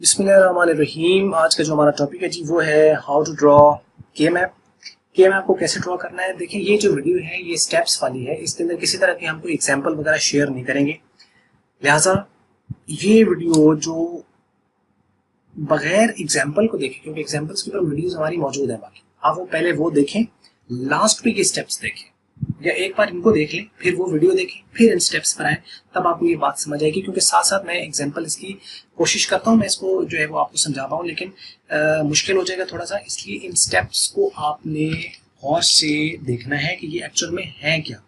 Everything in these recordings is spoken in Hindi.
बिस्मिल्लाहिर्रहमानिर्रहीम। आज का जो हमारा टॉपिक है जी वो है how to draw K map. के मैप को कैसे ड्रॉ करना है। देखिए ये जो वीडियो है ये स्टेप्स वाली है, इसके अंदर किसी तरह की हम कोई एग्जांपल वगैरह शेयर नहीं करेंगे। लिहाजा ये वीडियो जो बगैर एग्जांपल को देखें, क्योंकि एग्जांपल्स के ऊपर वीडियोस हमारी मौजूद है, बाकी आप वो पहले वो देखें, लास्ट पे ये स्टेप्स देखें, या एक बार इनको देख लें फिर वो वीडियो देखें फिर इन स्टेप्स पर आए, तब आपको ये बात समझ आएगी। क्योंकि साथ साथ मैं एग्जांपल इसकी कोशिश करता हूँ, मैं इसको जो है वो आपको समझा पाऊँ, लेकिन मुश्किल हो जाएगा थोड़ा सा, इसलिए इन स्टेप्स को आपने गौर से देखना है कि ये एक्चुअल में है क्या।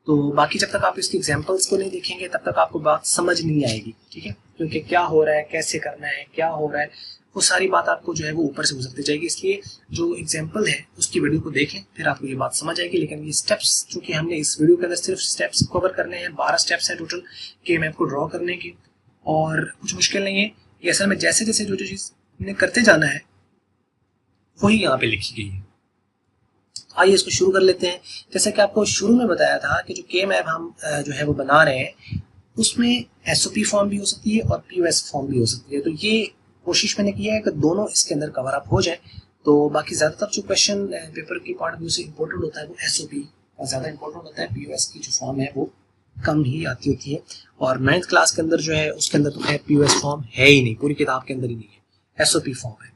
तो बाकी जब तक आप इसके एग्जांपल्स को नहीं देखेंगे तब तक आपको बात समझ नहीं आएगी, ठीक है। क्योंकि क्या हो रहा है, कैसे करना है, क्या हो रहा है, वो सारी बात आपको जो है वो ऊपर से गुजरती जाएगी। इसलिए जो एग्जांपल है उसकी वीडियो को देख लें, फिर आपको ये बात समझ आएगी। लेकिन ये स्टेप्स चूंकि हमने इस वीडियो के अंदर सिर्फ स्टेप्स कवर करने हैं, 12 स्टेप्स हैं टोटल के मैप को ड्रॉ करने की, और कुछ मुश्किल नहीं है। ये असल में जैसे जैसे जो जो चीज़ हमने करते जाना है वही यहाँ पे लिखी गई है। आइए इसको शुरू कर लेते हैं। जैसे कि आपको शुरू में बताया था कि जो के मैप हम जो है वो बना रहे हैं उसमें एसओपी फॉर्म भी हो सकती है और पीओएस फॉर्म भी हो सकती है। तो ये कोशिश मैंने किया है कि दोनों इसके अंदर कवर अप हो जाए। तो बाकी ज़्यादातर जो क्वेश्चन पेपर की पॉइंट ऑफ व्यू से इंपॉर्टेंट होता है वो एसओपी और ज़्यादा इंपॉर्टेंट होता है। पीओएस की जो फॉर्म है वो कम ही आती होती है, और 9th क्लास के अंदर जो है उसके अंदर तो पीओएस फॉर्म है ही नहीं, पूरी किताब के अंदर ही नहीं है, एसओपी फॉर्म है,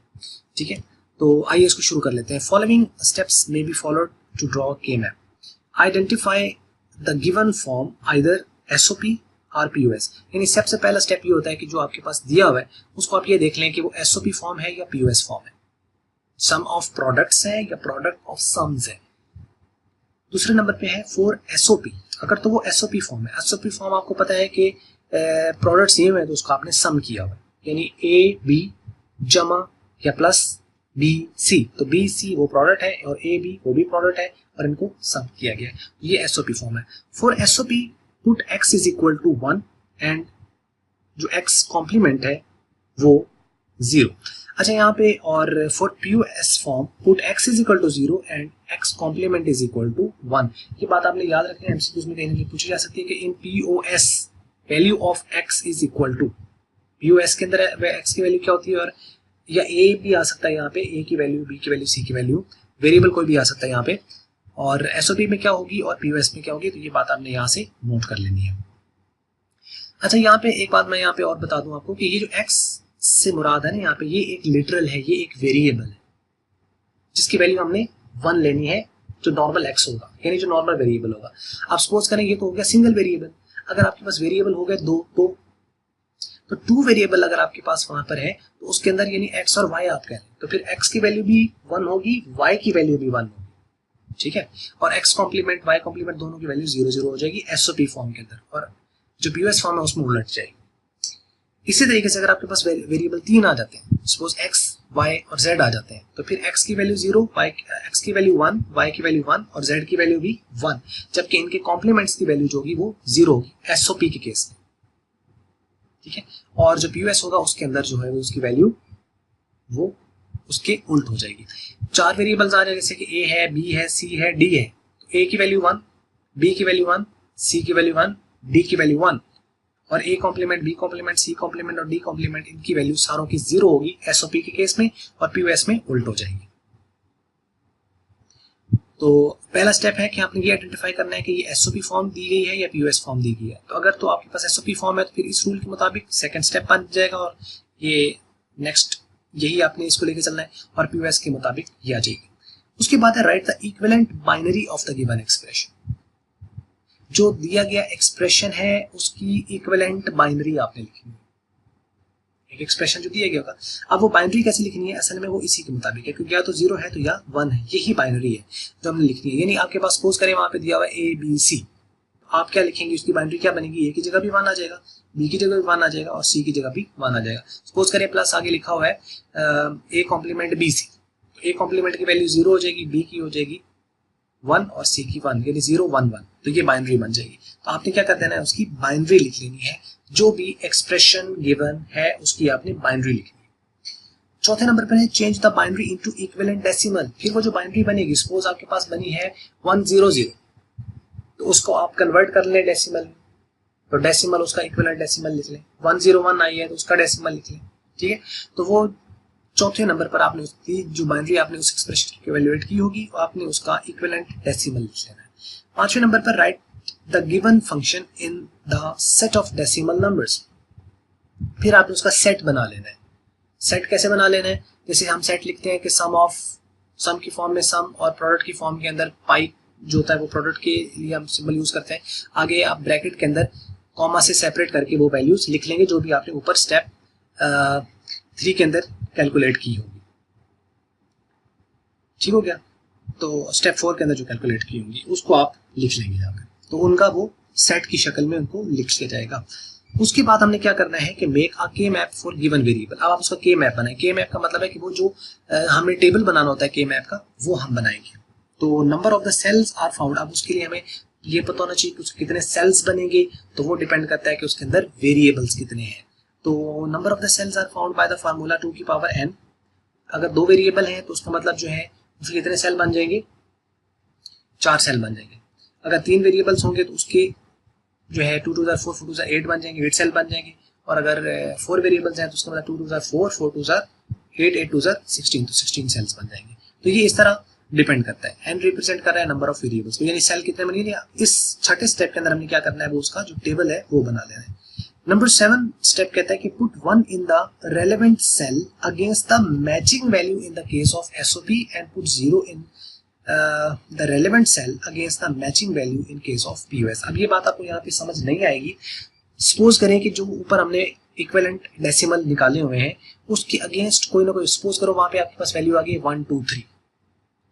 ठीक है। तो आइए इसको शुरू कर लेते हैं। Following steps may be followed to draw K map. Identify the given form either SOP और पीओएस। यानी सबसे पहला स्टेप ये होता है कि जो आपके पास दिया हुआ है उसको आप ये देख लें कि वो एसओपी फॉर्म है या पीओएस फॉर्म है, सम ऑफ प्रोडक्ट्स है या प्रोडक्ट ऑफ सम्स है। दूसरे नंबर पे है फॉर एसओपी, अगर तो वो एसओपी फॉर्म है। एसओपी फॉर्म आपको पता है कि प्रोडक्ट सेम है तो उसको आपने सम किया हुआ है, यानी ए बी जमा या प्लस बी सी, तो बी सी वो प्रोडक्ट है और ए बी वो भी प्रोडक्ट है और इनको सम किया गया है, ये एसओपी फॉर्म है। For SOP put x is equal to 1 and जो x कॉम्प्लीमेंट है वो 0। अच्छा यहाँ पे और for POS form put x is equal to 0 and x complement is equal to 1। ये बात आपने याद रखनी है, एमसीक्यूज में कहीं ना कहीं पूछी जा सकती है कि in POS value of x is equal to, POS के अंदर x की वैल्यू क्या होती है, और या a भी आ सकता है यहाँ पे, a की वैल्यू, b की वैल्यू, c की वैल्यू, वेरिएबल कोई भी आ सकता है यहाँ पे, और एसओपी में क्या होगी और पीओएस में क्या होगी। तो ये बात आपने यहाँ से नोट कर लेनी है। अच्छा यहाँ पे एक बात मैं यहाँ पे और बता दूं आपको कि ये जो x से मुराद है ना यहाँ पे, ये एक लिटरल है, ये एक वेरिएबल है जिसकी वैल्यू हमने 1 लेनी है, जो नॉर्मल x होगा, यानी जो नॉर्मल वेरिएबल होगा। आप सपोज करें ये तो हो गया सिंगल वेरिएबल। अगर आपके पास वेरिएबल हो गए दो, तो 2 वेरिएबल अगर आपके पास वहां पर है तो उसके अंदर यानी x और y आप कह रहे हैं, तो फिर x की वैल्यू भी 1 होगी, y की वैल्यू भी 1 होगी, ठीक है। और x कॉम्प्लीमेंट y कॉम्प्लीमेंट दोनों की वैल्यू 0 0 हो जाएगी एसओपी फॉर्म के अंदर, और जो पीओएस फॉर्म है उसमें उलट जाएगी। इसी तरीके से अगर आपके पास वेरिएबल 3 आ जाते हैं, सपोज x y और z आ जाते हैं, तो फिर x की वैल्यू 0, x की वैल्यू 1, y की वैल्यू 1 और z की वैल्यू भी 1, जबकि इनके कॉम्प्लीमेंट्स की वैल्यू जो होगी वो 0 होगी एसओपी के केस में, ठीक है। और जो पीओएस होगा उसके अंदर जो है वो उसकी वैल्यू वो उसके उल्ट हो जाएगी। 4 वेरिएबल्स आ जाए, जैसे कि a है, b है, c है, d है, तो a की वैल्यू 1, b की वैल्यू 1, c की वैल्यू 1, d की वैल्यू 1, और a complement, b complement, c complement और d कॉम्प्लीमेंट इनकी वैल्यू सारों की 0 होगी एसओपी के केस में, और पीओएस में उल्ट हो जाएगी। तो पहला स्टेप है कि आपने ये आइडेंटिफाई करना है कि ये एसओपी फॉर्म दी गई है या पीओएस फॉर्म दी गई है। तो अगर तो आपके पास एसओपी फॉर्म है तो फिर इस रूल के मुताबिक सेकंड स्टेप बन जाएगा, और ये नेक्स्ट यही आपने इसको लेके चलना है, और पीओएस के मुताबिक ये आ जाएगी। उसके बाद है right the equivalent binary of the given expression. जो दिया गया एक्सप्रेशन है उसकी इक्विवेलेंट बाइनरी आपने लिखनी है। एक एक्सप्रेशन जो दिया गया होगा, अब वो बाइनरी कैसे लिखनी है, असल में वो इसी के मुताबिक है, क्योंकि या तो 0 है तो या 1 है, यही बाइनरी है जो हमने लिखनी है। यानी आपके पास सपोज करें वहां पे दिया हुआ है a b c, आप क्या लिखेंगे, उसकी बाइनरी क्या बनेगी, a की जगह भी 1 आ जाएगा, b की जगह भी 1 आ जाएगा और c की जगह भी 1 आ जाएगा। सपोज करें प्लस आगे लिखा हुआ है a कॉम्प्लीमेंट b c, तो a कॉम्प्लीमेंट की वैल्यू 0 हो जाएगी, b की हो जाएगी 1 और c की 1, यानी 0 1 1, तो ये बाइनरी बन जाएगी। तो आपने क्या कर देना है, उसकी बाइनरी लिख लेनी है, जो भी एक्सप्रेशन गिवन है उसकी आपने बाइनरी लिखनी है। चौथे नंबर पर है change the binary into equivalent decimal. फिर वो जो बाइनरी बनेगी, सपोज आपके पास बनी है 100, तो उसको आप कन्वर्ट कर लें डेसिमल में, तो डेसिमल उसका इक्विवेलेंट डेसिमल लिख लें। 101 आई है तो उसका डेसिमल लिख लें, ठीक है, तो वो चौथे नंबर पर आपने उसकी जो बाइनरी आपने उस एक्सप्रेशन की इवैल्यूएट की होगी, आपने उसका इक्विवेलेंट डेसिमल लिख लेना है। पांचवें नंबर पर right the given function in the set of decimal numbers, फिर आपने उसका सेट बना लेना है। सेट कैसे बना लेना है, जैसे हम सेट लिखते हैं कि सम की फॉर्म में सम और प्रोडक्ट की फॉर्म के अंदर पाई जो होता है वो प्रोडक्ट के लिए हम सिंबल यूज करते हैं। आगे आप ब्रैकेट के अंदर कॉमा से सेपरेट करके वो वैल्यूज लिख लेंगे जो भी आपने ऊपर स्टेप 3 के अंदर कैलकुलेट की होगी। ठीक हो गया, तो स्टेप 4 के अंदर जो कैलकुलेट की होंगी उसको आप लिख लेंगे जाकर, तो उनका वो सेट की शक्ल में उनको लिख के जाएगा। उसके बाद हमने क्या करना है कि मेक अ के मैप फॉर गिवन वेरिएबल। अब आप उसका के मैप बनाएं। के मैप का मतलब है कि वो जो हमें टेबल बनाना होता है के मैप का, वो हम बनाएंगे। तो number of the cells are found, अब उसके लिए हमें ये पता होना चाहिए कि उसके कितने सेल्स बनेंगे, तो वो डिपेंड करता है कि उसके अंदर वेरिएबल्स कितने हैं। तो number of the cells are found by the formula 2 की पावर n। अगर 2 वेरिएबल हैं तो उसका मतलब जो है उसके कितने सेल बन जाएंगे, 4 सेल बन जाएंगे। अगर 3 वेरिएबल्स होंगे तो उसके जो है 2 2 4 4 4 2 8 बन जाएंगे, 8 सेल बन जाएंगे। और अगर 4 वेरिएबल्स हैं तो उसका मतलब 2 2 4 4 2 8 8 2 16, तो 16 सेल्स बन जाएंगे। तो ये इस तरह डिपेंड करता है। n रिप्रेजेंट कर रहा है नंबर ऑफ वेरिएबल्स, तो यानी सेल कितने बनेंगे। इस छठे स्टेप के अंदर हमने क्या करना है, वो उसका जो टेबल है वो बना लेना है। नंबर 7 स्टेप कहता है कि put 1 in the relevant cell against the matching value in the case of SOP and put 0 in the relevant cell against the matching value in case of POS. अब ये बात आपको यहाँ पे समझ नहीं आएगी। सपोज करें कि जो ऊपर हमने इक्विवेलेंट डेसिमल निकाले हुए हैं उसके अगेंस्ट कोई ना कोई, सपोज करो वहां पे आपके पास वैल्यू आ गई 1 2 3,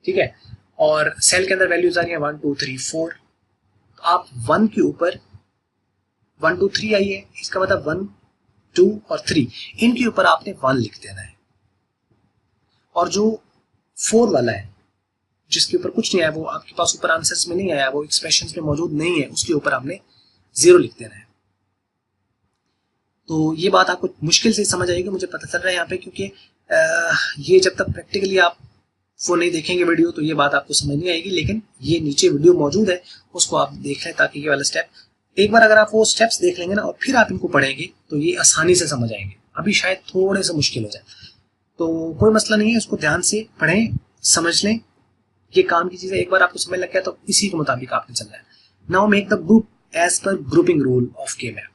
ठीक है, और सेल के अंदर वैल्यूज आ रही है 1 2 3 4। तो आप 1 के ऊपर 1 2 3 आई है, इसका मतलब 1 2 और 3 इनके ऊपर आपने 1 लिख देना है। और जो 4 वाला है जिसके ऊपर कुछ नहीं आया, वो आपके पास ऊपर आंसर्स में नहीं आया, वो एक्सप्रेशंस में मौजूद नहीं है, उसके ऊपर आपने 0 लिख देना है। तो ये बात आपको मुश्किल से समझ आएगी, मुझे पता चल रहा है यहाँ पे, क्योंकि ये जब तक प्रैक्टिकली आप वो नहीं देखेंगे वीडियो तो ये बात आपको समझ नहीं आएगी। लेकिन ये नीचे वीडियो मौजूद है, उसको आप देख लें ताकि ये वाला स्टेप एक बार अगर आप वो स्टेप्स देख लेंगे ना और फिर आप इनको पढ़ेंगे तो ये आसानी से समझ आएंगे। अभी शायद थोड़े से मुश्किल हो जाए, तो कोई मसला नहीं है, उसको ध्यान से पढ़ें, समझ लें, ये काम की चीज़ है। एक बार आपको समझ लग गया तो इसी के मुताबिक आपने चलना है। Now make the group as per grouping rule of K map.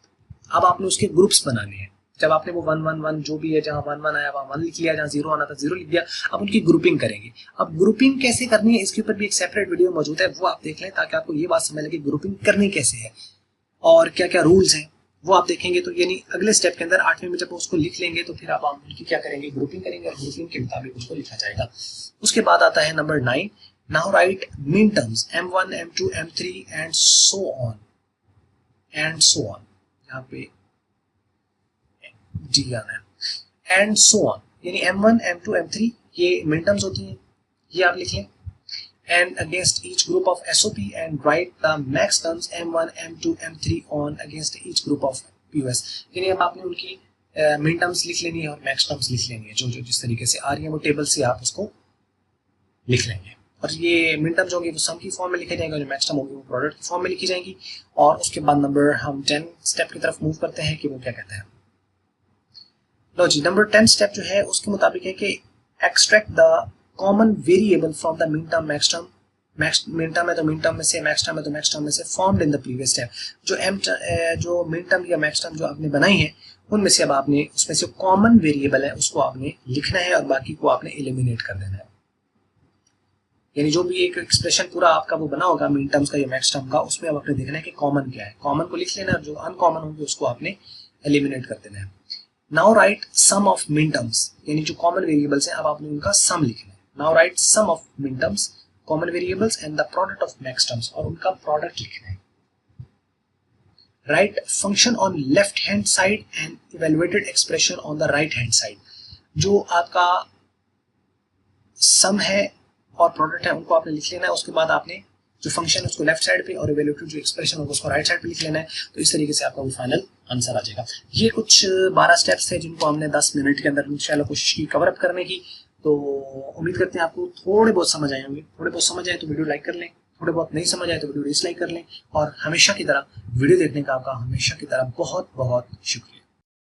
अब आपने उसके ग्रुप्स बनाने हैं। जब आपने वो 1 1 1 जो भी है, जहाँ 1 1 आया वहाँ 1 लिख लिया, जहाँ 0 आना था 0 लिख दिया, अब उनकी ग्रुपिंग करेंगे। अब ग्रुपिंग कैसे करनी है इसके ऊपर भी एक सेपरेट वीडियो मौजूद है, वो आप देख लें ताकि आपको ये बात समझ लगे ग्रुपिंग करनी कैसे है और क्या क्या रूल्स हैं, वो आप देखेंगे। तो यानी अगले स्टेप के अंदर 8वें में जब उसको लिख लेंगे तो फिर आप उनकी क्या करेंगे, ग्रुपिंग करेंगे और ग्रुपिंग के मुताबिक उसको लिखा जाएगा। उसके बाद आता है number 9, now right mean terms m1 m2 m3 and so on यहाँ पे डी आना है, एंड सो ऑन, यानी m1 m2 m3 ये मिन टर्म्स होती हैं, ये आप लिख लें। and against each group of SOP and write the max terms M1, M2, M3 on against each group of POS। यानी अब आपने उनकी मिन टर्म्स लिख लेनी है और मैक्स टर्म्स लिख लेनी है, जो जो जिस तरीके से आ रही है वो टेबल से आप उसको लिख लेंगे। और ये मिन टर्म्स होंगी वो सम की फॉर्म में लिखे जाएंगे, जो मैक्स टर्म होंगी वो प्रोडक्ट की फॉर्म में लिखी जाएंगी। और उसके बाद नंबर हम 10 स्टेप की तरफ मूव करते हैं कि वो क्या कहते हैं। लो जी, नंबर 10 स्टेप जो है उसके मुताबिक है कि extract the common variable from the min term max term. Min term है तो मिन टर्म में से, मैक्स टर्म है तो मैक्स टर्म में से, formed in the previous step. जो मिन टर्म या मैक्स टर्म जो आपने बनाई है उनमें से अब आपने उसमें से कॉमन वेरिएबल है उसको आपने लिखना है और बाकी को आपने एलिमिनेट कर देना है। यानी जो भी एक एक्सप्रेशन पूरा आपका वो बना होगा मिन टर्म्स का या मैक्स टर्म का, उसमें अब आपने देखना है कि कॉमन क्या है, कॉमन को लिख लेना है, जो अनकॉमन होंगे उसको आपने एलिमिनेट कर देना है। नाउ राइट सम ऑफ मिन टर्म्स, यानी जो कॉमन वेरिएबल्स हैं अब आपने उनका सम लिखना है। नाउ राइट सम ऑफ मिन terms, common variables and the product of max terms, और उनका प्रोडक्ट लिखना है। Right function on left hand side and evaluated expression on the right hand side. जो आपका सम है और प्रोडक्ट है उनको आपने लिख लेना है। उसके बाद आपने जो फंक्शन है उसको लेफ्ट साइड पे और इवैल्यूएटेड जो एक्सप्रेशन होगा उसको राइट साइड पे लिख लेना है। तो इस तरीके से आपका वो फाइनल आंसर आ जाएगा। ये कुछ 12 स्टेप्स थे जिनको हमने 10 मिनट के अंदर इंशाल्लाह कोशिश की कवर अप करने की। तो उम्मीद करते हैं आपको थोड़े बहुत समझ आए होंगे। थोड़े बहुत समझ आए तो वीडियो लाइक कर लें, थोड़े बहुत नहीं समझ आए तो वीडियो डिसलाइक कर लें। और हमेशा की तरह वीडियो देखने का आपका हमेशा की तरह बहुत बहुत शुक्रिया।